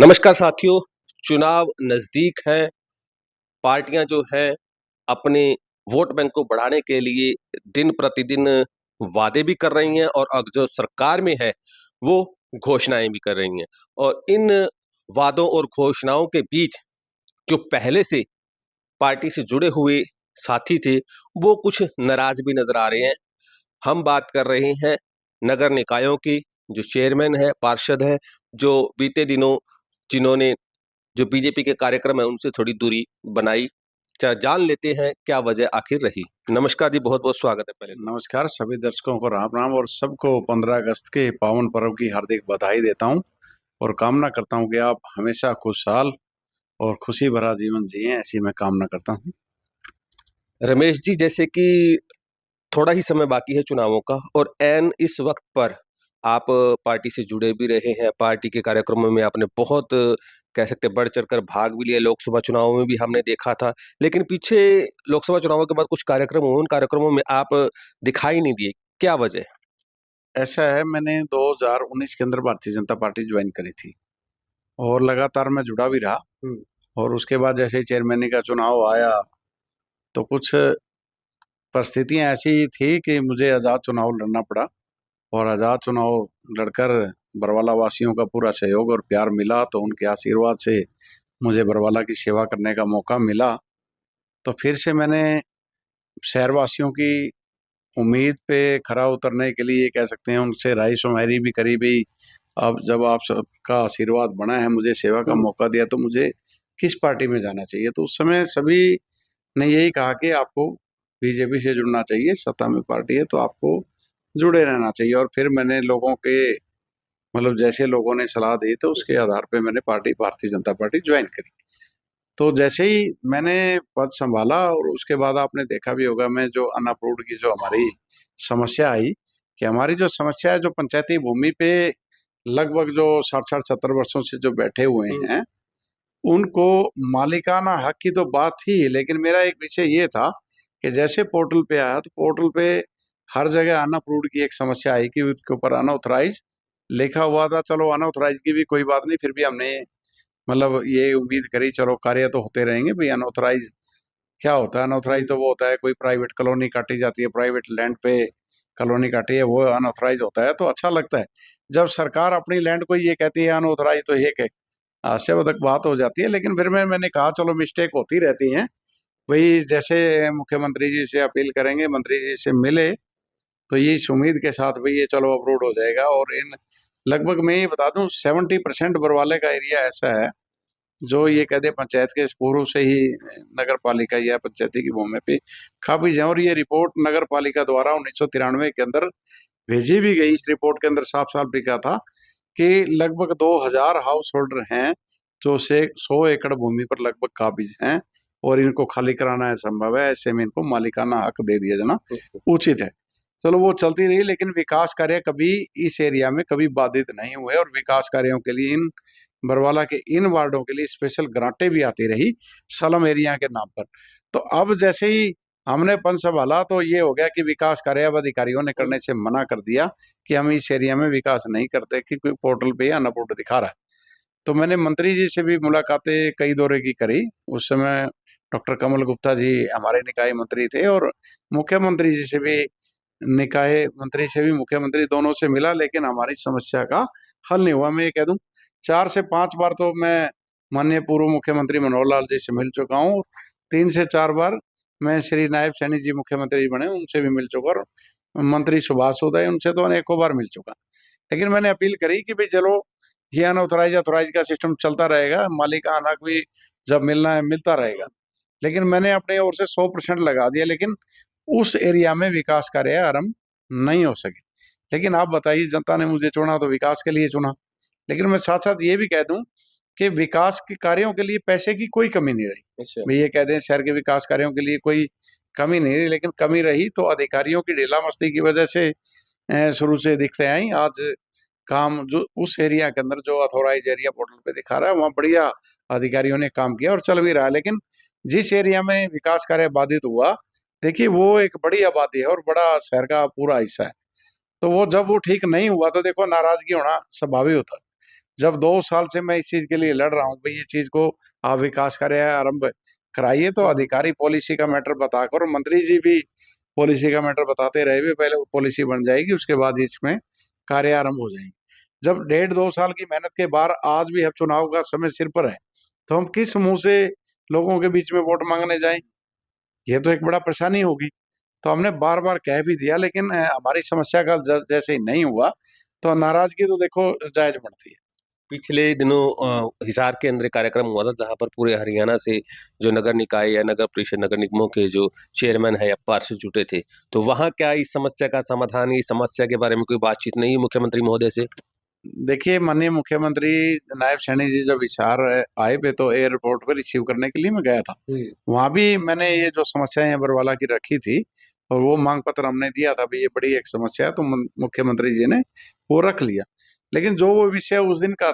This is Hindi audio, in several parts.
नमस्कार साथियों, चुनाव नज़दीक हैं, पार्टियां जो हैं अपने वोट बैंक को बढ़ाने के लिए दिन प्रतिदिन वादे भी कर रही हैं और अब जो सरकार में है, वो घोषणाएं भी कर रही हैं। और इन वादों और घोषणाओं के बीच जो पहले से पार्टी से जुड़े हुए साथी थे, वो कुछ नाराज भी नजर आ रहे हैं। हम बात कर रहे हैं नगर निकायों की, जो चेयरमैन है, पार्षद है, जो बीते दिनों जिन्होंने जो बीजेपी के कार्यक्रम है उनसे थोड़ी दूरी बनाई। जान लेते हैं क्या वजह आखिर रही। नमस्कार जी, बहुत बहुत स्वागत है पहले तो। नमस्कार, सभी दर्शकों को राम राम और सबको 15 अगस्त के पावन पर्व की हार्दिक बधाई देता हूं और कामना करता हूं कि आप हमेशा खुशहाल और खुशी भरा जीवन जिएं, ऐसी मैं कामना करता हूं। रमेश जी, जैसे कि थोड़ा ही समय बाकी है चुनावों का और एन इस वक्त पर आप पार्टी से जुड़े भी रहे हैं, पार्टी के कार्यक्रमों में आपने बहुत कह सकते हैं बढ़ चढ़कर भाग भी लिया। लोकसभा चुनावों में भी हमने देखा था, लेकिन पीछे लोकसभा चुनावों के बाद कुछ कार्यक्रम हुए, उन कार्यक्रमों में आप दिखाई नहीं दिए। क्या वजह? ऐसा है, मैंने 2019 के अंदर भारतीय जनता पार्टी ज्वाइन करी थी और लगातार मैं जुड़ा भी रहा। और उसके बाद जैसे ही चेयरमैन का चुनाव आया तो कुछ परिस्थितियां ऐसी थी कि मुझे आज़ाद चुनाव लड़ना पड़ा और आज़ाद चुनाव लड़कर बरवाला वासियों का पूरा सहयोग और प्यार मिला, तो उनके आशीर्वाद से मुझे बरवाला की सेवा करने का मौका मिला। तो फिर से मैंने शहरवासियों की उम्मीद पे खरा उतरने के लिए कह सकते हैं उनसे राय शुमारी भी करी भी। अब जब आप सबका आशीर्वाद बना है, मुझे सेवा का मौका दिया, तो मुझे किस पार्टी में जाना चाहिए। तो उस समय सभी ने यही कहा कि आपको बीजेपी से जुड़ना चाहिए, सत्ता में पार्टी है तो आपको जुड़े रहना चाहिए। और फिर मैंने लोगों के मतलब जैसे लोगों ने सलाह दी तो उसके आधार पे मैंने party Bharatiya Janata party join करी। तो जैसे ही मैंने पद संभाला और उसके बाद आपने देखा भी होगा, मैं जो अनअप्रूव्ड की जो हमारी समस्या आई कि हमारी जो समस्या है, जो पंचायती भूमि पे लगभग जो 60-70 वर्षों से जो बैठे हुए हैं, उनको मालिकाना हक की तो बात थी, लेकिन मेरा एक विषय ये था कि जैसे पोर्टल पे आया तो पोर्टल पे हर जगह अनअप्रूव्ड की एक समस्या आई कि उसके ऊपर अनऑथराइज लिखा हुआ था। चलो अनऑथराइज की भी कोई बात नहीं, फिर भी हमने मतलब ये उम्मीद करी चलो कार्य तो होते रहेंगे भाई। अनऑथराइज क्या होता है? अनऑथराइज तो वो होता है कोई प्राइवेट कॉलोनी काटी जाती है, प्राइवेट लैंड पे कॉलोनी काटी है, वो अनऑथराइज होता है। तो अच्छा लगता है जब सरकार अपनी लैंड को ये कहती है अनऑथराइज, तो ये हास्यास्पद बात हो जाती है। लेकिन फिर मैंने कहा चलो मिस्टेक होती रहती है भाई, जैसे मुख्यमंत्री जी से अपील करेंगे, मंत्री जी से मिले, तो ये इस उम्मीद के साथ भाई ये चलो अप्रूव हो जाएगा। और इन लगभग मैं ये बता दूं 70% बरवाले का एरिया ऐसा है जो ये कहते पंचायत के पूर्व से ही नगर पालिका या पंचायती की भूमि पे काबिज है। और ये रिपोर्ट नगर पालिका द्वारा 1993 के अंदर भेजी भी गई। इस रिपोर्ट के अंदर साफ साफ लिखा था कि लगभग 2000 हाउस होल्डर हैं जो से 100 एकड़ भूमि पर लगभग काबिज हैं और इनको खाली कराना है संभव है, ऐसे में इनको मालिकाना हक दे दिया जाना उचित है। चलो वो चलती रही, लेकिन विकास कार्य कभी इस एरिया में कभी बाधित नहीं हुए और विकास कार्यों के लिए इन बरवाला के इन वार्डों के लिए स्पेशल ग्रांटें भी आती रही सलम एरिया के नाम पर। तो अब जैसे ही हमने पन संभाला तो ये हो गया कि विकास कार्य अब अधिकारियों ने करने से मना कर दिया कि हम इस एरिया में विकास नहीं करते कि कोई पोर्टल पे अनअप्रूव्ड दिखा रहा है। तो मैंने मंत्री जी से भी मुलाकातें कई दौरे की करी। उस समय डॉक्टर कमल गुप्ता जी हमारे निकाय मंत्री थे और मुख्यमंत्री जी से भी, निकाय मंत्री से भी मुख्यमंत्री, दोनों से मिला, लेकिन हमारी समस्या का हल नहीं हुआ। मैं ये कह दूं 4 से 5 बार तो मैं माननीय पूर्व मुख्यमंत्री मनोहर लाल जी से मिल चुका हूँ। 3 से 4 बार मैं श्री नायब सैनी जी मुख्यमंत्री बने, उनसे भी मिल चुका, और मंत्री सुभाष उदय उनसे तो अनेकों बार मिल चुका। लेकिन मैंने अपील करी कि भाई चलो ये अनऑथराइज अथोराइज का सिस्टम चलता रहेगा, मालिकाना हक भी जब मिलना है मिलता रहेगा। लेकिन मैंने अपने ओर से 100% लगा दिया, लेकिन उस एरिया में विकास कार्य आरंभ नहीं हो सके। लेकिन आप बताइए, जनता ने मुझे चुना तो विकास के लिए चुना, लेकिन मैं साथ साथ ये भी कह दूं कि विकास के कार्यों के लिए पैसे की कोई कमी नहीं रही। अच्छा। मैं ये कह दें शहर के विकास कार्यों के लिए कोई कमी नहीं रही, लेकिन कमी रही तो अधिकारियों की ढीला मस्ती की वजह से शुरू से दिखते आई। आज काम जो उस एरिया के अंदर जो अथोराइज एरिया पोर्टल पे दिखा रहा है, वहाँ बढ़िया अधिकारियों ने काम किया और चल भी रहा है। लेकिन जिस एरिया में विकास कार्य बाधित हुआ, देखिए वो एक बड़ी आबादी है और बड़ा शहर का पूरा हिस्सा है। तो वो जब वो ठीक नहीं हुआ तो देखो नाराजगी होना स्वाभाविक होता है। जब 2 साल से मैं इस चीज के लिए लड़ रहा हूँ भाई ये चीज को आप विकास कार्य आरंभ कराइए, तो अधिकारी पॉलिसी का मैटर बताकर, और मंत्री जी भी पॉलिसी का मैटर बताते रहे भी पहले पॉलिसी बन जाएगी उसके बाद इसमें कार्य आरंभ हो जाएंगे। जब 1.5-2 साल की मेहनत के बाद आज भी अब चुनाव का समय सिर पर है, तो हम किस मुंह से लोगों के बीच में वोट मांगने जाएं? ये तो एक बड़ा परेशानी होगी। तो हमने बार बार कह भी दिया, लेकिन हमारी समस्या का जैसे ही नहीं हुआ तो नाराजगी तो देखो जायज बढ़ती है। पिछले दिनों हिसार के अंदर एक कार्यक्रम हुआ था जहां पर पूरे हरियाणा से जो नगर निकाय या नगर परिषद नगर निगमों के जो चेयरमैन है या पार्षद जुटे थे, तो वहां क्या इस समस्या का समाधान, इस समस्या के बारे में कोई बातचीत नहीं हुई मुख्यमंत्री महोदय से? देखिए माननीय मुख्यमंत्री नायब सैनी जी जब हिसार आए पे तो एयरपोर्ट पर रिसीव करने के लिए मैं गया था। वहां भी मैंने ये जो समस्याएं हैं बरवाला की रखी थी, और वो मांग पत्र हमने दिया था भाई ये बड़ी एक समस्या है, तो मुख्यमंत्री जी ने वो रख लिया। लेकिन जो वो विषय उस दिन का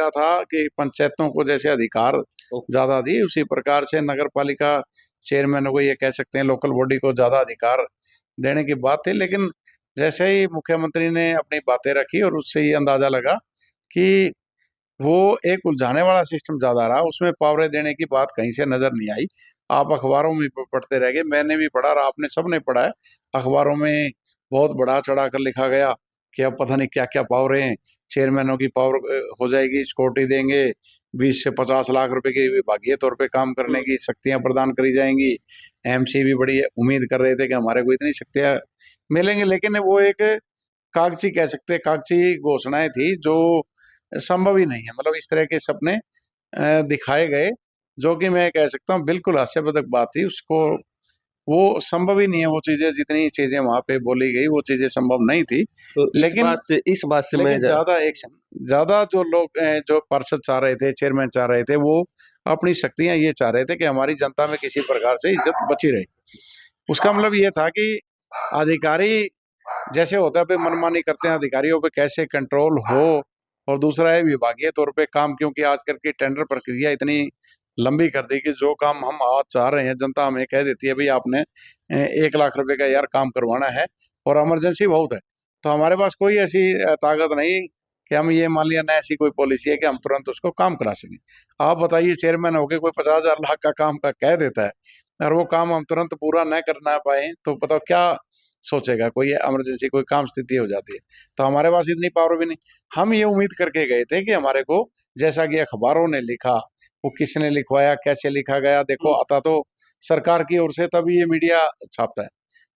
था कि पंचायतों को जैसे अधिकार ज्यादा दिए, उसी प्रकार से नगर पालिका चेयरमैन को, ये कह सकते हैं लोकल बॉडी को ज्यादा अधिकार देने की बात थी। लेकिन जैसे ही मुख्यमंत्री ने अपनी बातें रखी और उससे ये अंदाजा लगा कि वो एक उलझाने वाला सिस्टम ज्यादा रहा, उसमें पावरे देने की बात कहीं से नजर नहीं आई। आप अखबारों में पढ़ते रह गए, मैंने भी पढ़ा और आपने सबने पढ़ा है, अखबारों में बहुत बढ़ा चढ़ा कर लिखा गया कि अब पता नहीं क्या क्या पावरे हैं, चेयरमैनों की पावर हो जाएगी, सिक्योरिटी देंगे, 20 से 50 लाख रुपए की विभागीय तौर पे काम करने की शक्तियां प्रदान करी जाएंगी। एमसी भी बड़ी उम्मीद कर रहे थे कि हमारे को इतनी शक्तियां मिलेंगी, लेकिन वो एक कागजी, कह सकते हैं कागजी घोषणाएं थी जो संभव ही नहीं है। मतलब इस तरह के सपने दिखाए गए जो कि मैं कह सकता हूँ बिल्कुल हास्यास्पद बात थी। उसको वो संभव ही नहीं है, वो चीजें जितनी चीजें वहां पे बोली गई वो चीजें संभव नहीं थी। तो लेकिन इस बात से मैं लेकिन ज्यादा एक्शन, ज्यादा जो लोग जो पार्षद चाह रहे थे, चेयरमैन चाह रहे थे, वो अपनी शक्तियां ये चाह रहे थे कि हमारी जनता में किसी प्रकार से इज्जत बची रहे। उसका मतलब ये था कि अधिकारी जैसे होता है पे मनमानी करते हैं, अधिकारियों पे कैसे कंट्रोल हो। और दूसरा है विभागीय तौर पे काम, क्योंकि आजकल की टेंडर प्रक्रिया इतनी लंबी कर दी कि जो काम हम आज चाह रहे हैं जनता हमें कह देती है भाई आपने 1 लाख रुपए का यार काम करवाना है और इमरजेंसी बहुत है, तो हमारे पास कोई ऐसी ताकत नहीं कि हम ये मान लिया ना ऐसी कोई पॉलिसी है कि हम तुरंत उसको काम करा सकें। आप बताइए चेयरमैन होके कोई 50,000 लाख का काम का कह देता है और वो काम हम तुरंत पूरा न करना पाए तो बताओ क्या सोचेगा कोई, इमरजेंसी कोई काम स्थिति हो जाती है। तो हमारे पास इतनी पावर भी नहीं। हम ये उम्मीद करके गए थे कि हमारे को, जैसा कि अखबारों ने लिखा, वो किसने लिखवाया, कैसे लिखा गया, देखो आता तो सरकार की ओर से, तभी ये मीडिया छापता है।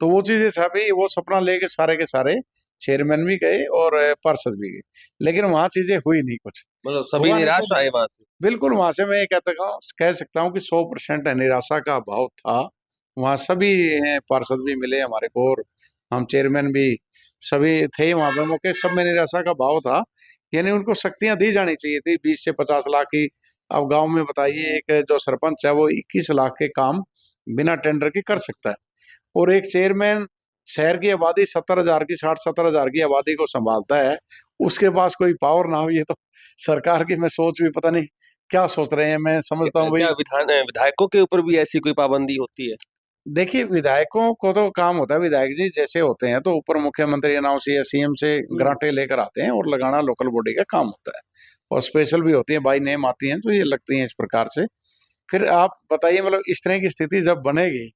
तो वो चीजें छापी, वो सपना लेके सारे के सारे चेयरमैन भी गए और पार्षद भी गए, लेकिन वहां चीजें हुई नहीं कुछ। मतलब सभी हुआ नहीं निराश तो आए वहां से? बिल्कुल वहां से मैं ये कह सकता हूँ कि 100% निराशा का भाव था। वहाँ सभी पार्षद भी मिले हमारे को और हम चेयरमैन भी सभी थे वहां पे मौके, सब में निराशा का भाव था। यानी उनको शक्तियां दी जानी चाहिए थी 20 से 50 लाख की। अब गांव में बताइए एक जो सरपंच है वो 21 लाख के काम बिना टेंडर के कर सकता है, और एक चेयरमैन शहर की आबादी 70,000 की, 60-70 हजार की आबादी को संभालता है, उसके पास कोई पावर ना हो। ये तो सरकार की मैं सोच भी पता नहीं क्या सोच रहे हैं। मैं समझता हूँ भाई, क्या विधायकों के ऊपर भी ऐसी कोई पाबंदी होती है? देखिए विधायकों को तो काम होता है, विधायक जी जैसे होते हैं तो ऊपर मुख्यमंत्री अनाउंस या सीएम से ग्रांटे लेकर आते हैं और लगाना लोकल बॉडी का काम होता है। और स्पेशल भी होती है, बाई नेम आती हैं तो ये लगती हैं इस प्रकार से। फिर आप बताइए मतलब इस तरह की स्थिति जब बनेगी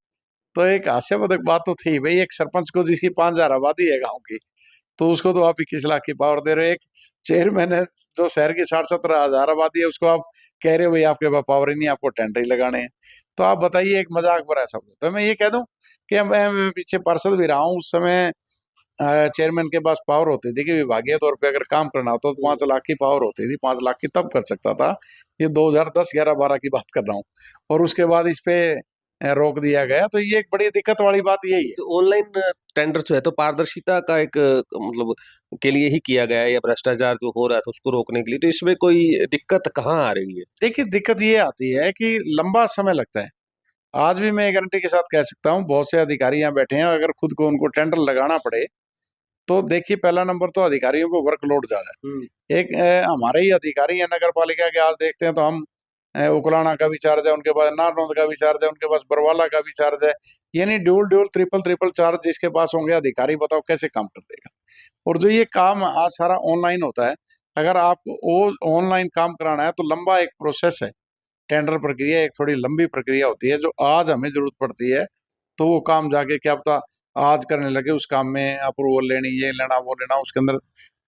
तो एक हास्यास्पद बात तो थी भाई, एक सरपंच को जिसकी 5,000 आबादी है गाँव की, तो उसको तो आप 21 लाख की पावर दे रहे हो। एक चेयरमैन है जो शहर की 60-70 हजार आबादी है, उसको आप कह रहे हो भाई आपके पास पावर ही नहीं, आपको टेंडर ही लगाने हैं। तो आप बताइए एक मजाक भरा शब्द। तो मैं ये कह दूं कि मैं पीछे पार्षद भी रहा हूँ, उस समय चेयरमैन के पास पावर होती थी कि विभागीय तौर पे अगर काम करना होता तो 5 लाख की पावर होती थी, 5 लाख की तब कर सकता था। ये 2010, 11, 12 की बात कर रहा हूँ। और उसके बाद इस पे रोक दिया गया, तो ये एक बड़ी दिक्कत वाली बात यही है। तो ऑनलाइन टेंडर जो है तो पारदर्शिता का एक मतलब के लिए ही किया गया है, या भ्रष्टाचार जो हो रहा था उसको रोकने के लिए, तो इसमें कोई दिक्कत कहाँ आ रही है? देखिए दिक्कत ये आती है कि लंबा समय लगता है। आज भी मैं गारंटी के साथ कह सकता हूँ बहुत से अधिकारी यहाँ बैठे हैं, अगर खुद को उनको टेंडर लगाना पड़े तो देखिए पहला नंबर तो अधिकारियों को वर्कलोड ज्यादा है। एक हमारे ही अधिकारी हैं नगर पालिका के, आज देखते हैं तो हम उकलाना का भी चार्ज है उनके पास, नारनौंद का भी चार्ज है उनके पास, बरवाला का भी चार्ज है। यानी dual dual triple triple charge जिसके पास होंगे अधिकारी, बताओ कैसे काम कर देगा। और जो ये काम आज सारा ऑनलाइन होता है, अगर आपको वो ऑनलाइन काम कराना है तो लंबा एक प्रोसेस है, टेंडर प्रक्रिया एक थोड़ी लंबी प्रक्रिया होती है, जो आज हमें जरूरत पड़ती है तो वो काम जाके क्या पता आज करने लगे, उस काम में अप्रूवल लेनी, ये लेना वो लेना, उसके अंदर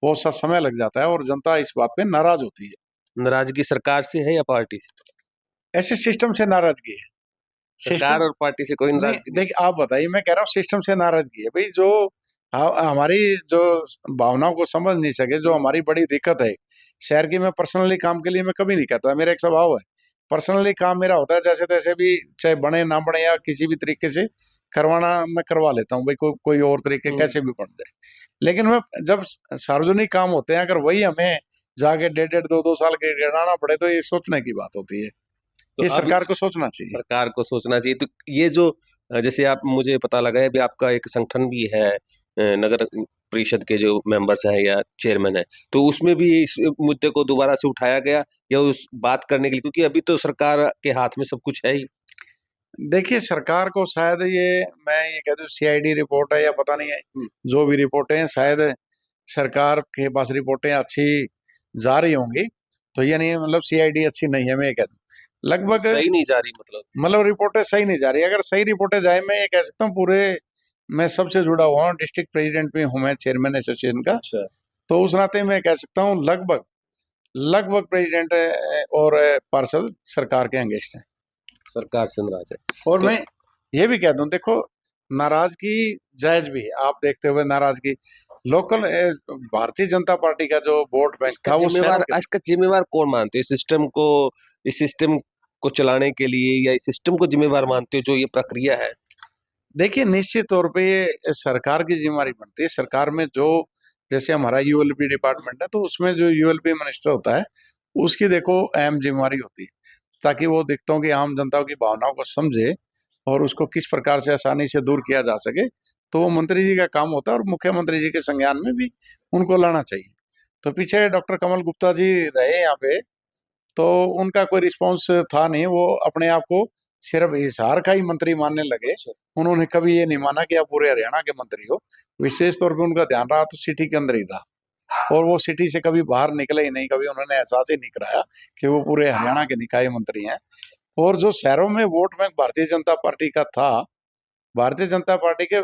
बहुत सा समय लग जाता है और जनता इस बात पे नाराज होती है। नाराजगी सरकार से है या पार्टी से? ऐसे सिस्टम से नाराजगी है। सरकार सिस्टम और पार्टी से कोई नहीं, नाराजगी नहीं? देखिए आप बताइए, मैं कह रहा हूँ सिस्टम से नाराजगी है भाई, जो हमारी जो भावनाओं को समझ नहीं सके, जो हमारी बड़ी दिक्कत है शहर की। मैं पर्सनली काम के लिए मैं कभी नहीं कहता, मेरा एक स्वभाव है, पर्सनली काम मेरा होता है जैसे तैसे भी, चाहे बने ना बने या किसी भी तरीके से करवाना मैं करवा लेता हूँ भाई, कोई और तरीके कैसे भी बन जाए। लेकिन मैं जब सार्वजनिक काम होते हैं, अगर वही हमें जाके 1.5 2 2 साल के गिराना पड़े तो ये सोचने की बात होती है, तो ये अब सरकार को सोचना चाहिए। सरकार को सोचना चाहिए। तो ये जो जैसे आप, मुझे पता लगा है अभी आपका एक संगठन भी है, नगर परिषद के जो मेंबर्स हैं या चेयरमैन है, तो उसमें भी इस मुद्दे को दोबारा से उठाया गया या उस बात करने के लिए, क्योंकि अभी तो सरकार के हाथ में सब कुछ है ही। देखिए सरकार को शायद ये, मैं ये कह दूं सीआईडी रिपोर्ट है या पता नहीं है, जो भी रिपोर्टें हैं शायद सरकार के पास रिपोर्टें अच्छी जा रही होंगी, तो ये नहीं मतलब सीआईडी अच्छी नहीं है, मैं ये कह दूं लगभग, सही नहीं जा रही मतलब? मतलब रिपोर्टें सही नहीं जा रही। अगर सही रिपोर्टें जाए, मैं ये कह सकता हूँ पूरे, मैं सबसे जुड़ा हुआ हूँ, डिस्ट्रिक्ट प्रेसिडेंट भी हूँ मैं, चेयरमैन एसोसिएशन का, अच्छा। तो उस नाते मैं कह सकता हूँ लगभग लगभग प्रेसिडेंट और पार्षद सरकार के अगेंस्ट हैं। सरकार से नाराज है और तो मैं ये भी कह दूं, देखो नाराजगी जायज भी है, आप देखते हुए नाराजगी लोकल भारतीय जनता पार्टी का जो वोट बैंक था वो शहरों के, इसका जिम्मेवार कौन मानते हो? इस सिस्टम को चलाने के लिए, या इस सिस्टम को जिम्मेवार मानते हो जो ये प्रक्रिया है? देखिए निश्चित तौर पे ये सरकार की जिम्मेदारी बनती है। सरकार में जो, जैसे हमारा यूएलपी डिपार्टमेंट है, तो उसमें जो यूएलपी मिनिस्टर होता है उसकी देखो अहम जिम्मेदारी होती है, ताकि वो दिक्कतों की, आम जनता की भावनाओं को समझे और उसको किस प्रकार से आसानी से दूर किया जा सके, तो वो मंत्री जी का काम होता है और मुख्यमंत्री जी के संज्ञान में भी उनको लाना चाहिए। तो पीछे डॉक्टर कमल गुप्ता जी रहे यहाँ पे, तो उनका कोई रिस्पॉन्स था नहीं, वो अपने आप को सिर्फ हिसार का ही मंत्री मानने लगे। अच्छा। उन्होंने कभी ये नहीं माना कि आप पूरे हरियाणा के मंत्री हो। विशेष तौर पे उनका ध्यान रहा तो सिटी के अंदर ही रहा, और वो सिटी से कभी बाहर निकले ही नहीं, कभी उन्होंने एहसास ही नहीं कराया कि वो पूरे हरियाणा के निकाय मंत्री हैं। और जो शहरों में vote bank Bharatiya Janata party का था, भारतीय जनता पार्टी के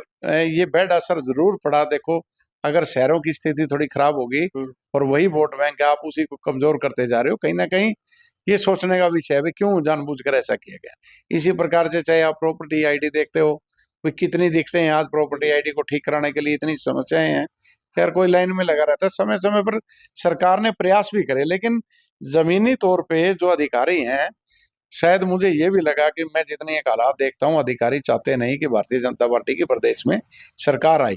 ये बैड असर जरूर पड़ा। देखो अगर शहरों की स्थिति थोड़ी खराब होगी और वही वोट बैंक है, आप उसी को कमजोर करते जा रहे हो, कहीं ना कहीं ये सोचने का विषय है भी क्यों जानबूझकर ऐसा किया गया। इसी प्रकार से चाहे आप प्रॉपर्टी आईडी देखते हो, कोई कितनी दिखते हैं आज प्रॉपर्टी आईडी को ठीक कराने के लिए, इतनी समस्याएं हैं, खैर कोई लाइन में लगा रहता है। समय समय पर सरकार ने प्रयास भी करे, लेकिन जमीनी तौर पे जो अधिकारी हैं, शायद मुझे ये भी लगा कि मैं जितने एक हालात देखता हूँ, अधिकारी चाहते नहीं कि भारतीय जनता पार्टी की प्रदेश में सरकार आई।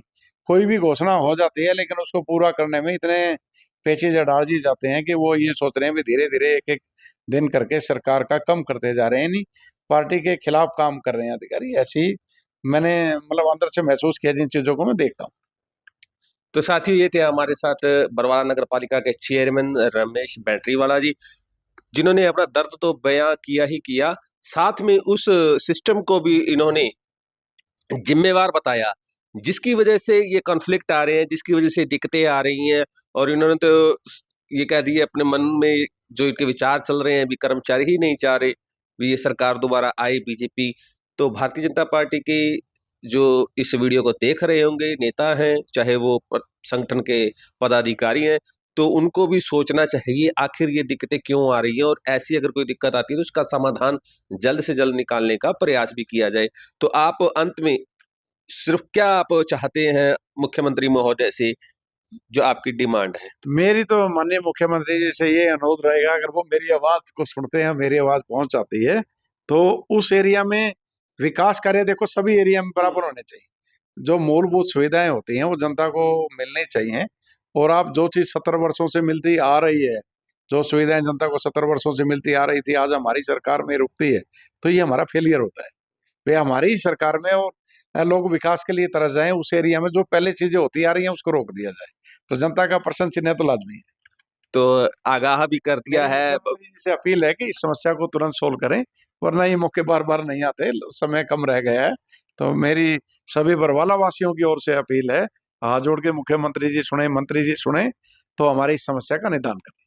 कोई भी घोषणा हो जाती है लेकिन उसको पूरा करने में इतने पेचीदा डाल दी जाते हैं कि वो ये सोच रहे हैं भी धीरे धीरे एक एक दिन करके सरकार का कम करते जा रहे हैं, नहीं पार्टी के खिलाफ काम कर रहे हैं अधिकारी। ऐसी मैंने मतलब अंदर से महसूस किया जिन चीजों को मैं देखता हूँ। तो साथियों, ये थे हमारे साथ बरवाला नगर पालिका के चेयरमैन रमेश बैटरीवाला जी, जिन्होंने अपना दर्द तो बयां किया ही किया, साथ में उस सिस्टम को भी इन्होंने जिम्मेवार बताया, जिसकी वजह से ये कॉन्फ्लिक्ट आ रहे हैं, जिसकी वजह से दिक्कतें आ रही हैं। और इन्होंने तो ये कह दिया अपने मन में, जो इनके विचार चल रहे हैं, अभी कर्मचारी ही नहीं चाह रहे भी ये सरकार दोबारा आए बीजेपी। तो भारतीय जनता पार्टी के जो इस वीडियो को देख रहे होंगे नेता हैं, चाहे वो संगठन के पदाधिकारी हैं, तो उनको भी सोचना चाहिए आखिर ये दिक्कतें क्यों आ रही हैं, और ऐसी अगर कोई दिक्कत आती है तो उसका समाधान जल्द से जल्द निकालने का प्रयास भी किया जाए। तो आप अंत में सिर्फ क्या आप चाहते हैं मुख्यमंत्री महोदय से, जो आपकी डिमांड है? मेरी तो माननीय मुख्यमंत्री जी से ये अनुरोध रहेगा, अगर वो मेरी आवाज को सुनते हैं, मेरी आवाज पहुंच जाती है, तो उस एरिया में विकास कार्य देखो सभी एरिया में बराबर होने चाहिए। जो मूलभूत सुविधाएं होती हैं वो जनता को मिलनी चाहिए। और आप जो चीज 70 वर्षों से मिलती आ रही है, जो सुविधाएं जनता को 70 वर्षों से मिलती आ रही थी, आज हमारी सरकार में रुकती है, तो ये हमारा फेलियर होता है। वे हमारी ही सरकार में, और लोग विकास के लिए तरस जाएं, उस एरिया में जो पहले चीजें होती आ रही हैं उसको रोक दिया जाए, तो जनता का प्रश्न चिन्ह तो लाजमी है। तो आगाह भी कर दिया मेरी है। मुख्यमंत्री जी से अपील है कि इस समस्या को तुरंत सोल्व करें, वरना ये मौके बार बार नहीं आते, समय कम रह गया है। तो मेरी सभी बरवाला वासियों की ओर से अपील है, हाथ जोड़ के मुख्यमंत्री जी सुने, मंत्री जी सुने, तो हमारी इस समस्या का निदान करें।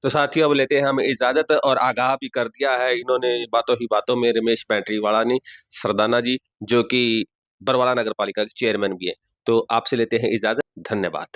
तो साथियों, अब लेते हैं हम इजाजत, और आगाह भी कर दिया है इन्होंने बातों ही बातों में रमेश बैटरीवाला ने, सरदाना जी, जो कि बरवाला नगर पालिका के चेयरमैन भी है। तो आपसे लेते हैं इजाजत। धन्यवाद।